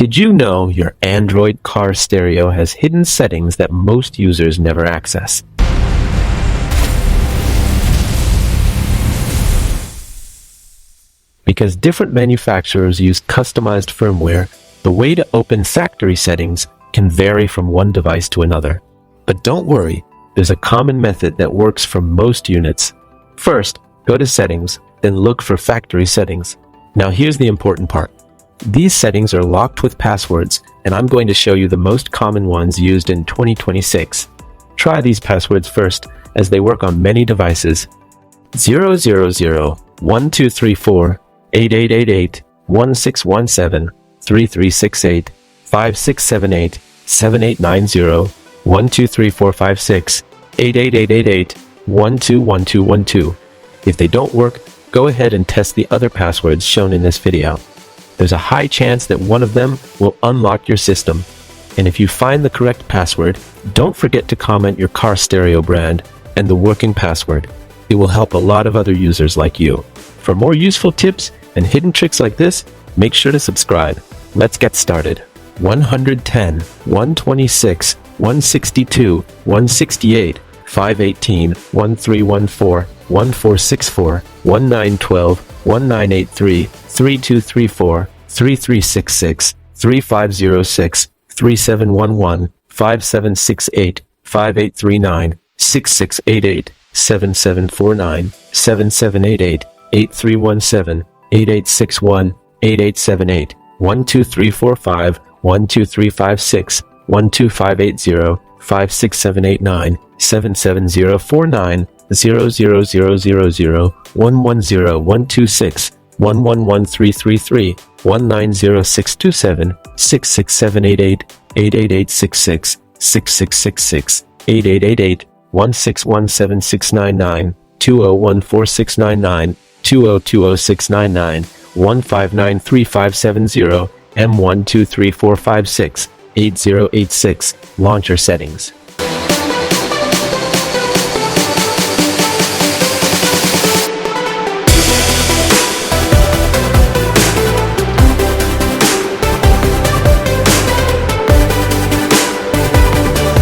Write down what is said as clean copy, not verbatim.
Did you know your Android car stereo has hidden settings that most users never access? Because different manufacturers use customized firmware, the way to open factory settings can vary from one device to another. But don't worry, there's a common method that works for most units. First, go to Settings, then look for Factory Settings. Now here's the important part. These settings are locked with passwords, and I'm going to show you the most common ones used in 2026. Try these passwords first, as they work on many devices. 000 1234 8888 1617 3368 5678 7890 123456 8888 121212. If they don't work, go ahead and test the other passwords shown in this video. There's a high chance that one of them will unlock your system. And if you find the correct password, don't forget to comment your car stereo brand and the working password. It will help a lot of other users like you. For more useful tips and hidden tricks like this, make sure to subscribe. Let's get started. 110, 126, 162, 168, 518, 1314, 1464, 1912, 1983, 3234, 3366, 3506, 3711, 5768, 5839, 6688, 7749, 7788, 8317, 8861, 8878, 12345, 12356, 12580, 56789, 77049, 000000, 110126, 111333, 190627, 66788, 88866, 6666, 8888, 1617699, 2014699, 2020699, 1593570, M123456, 8086, launcher settings.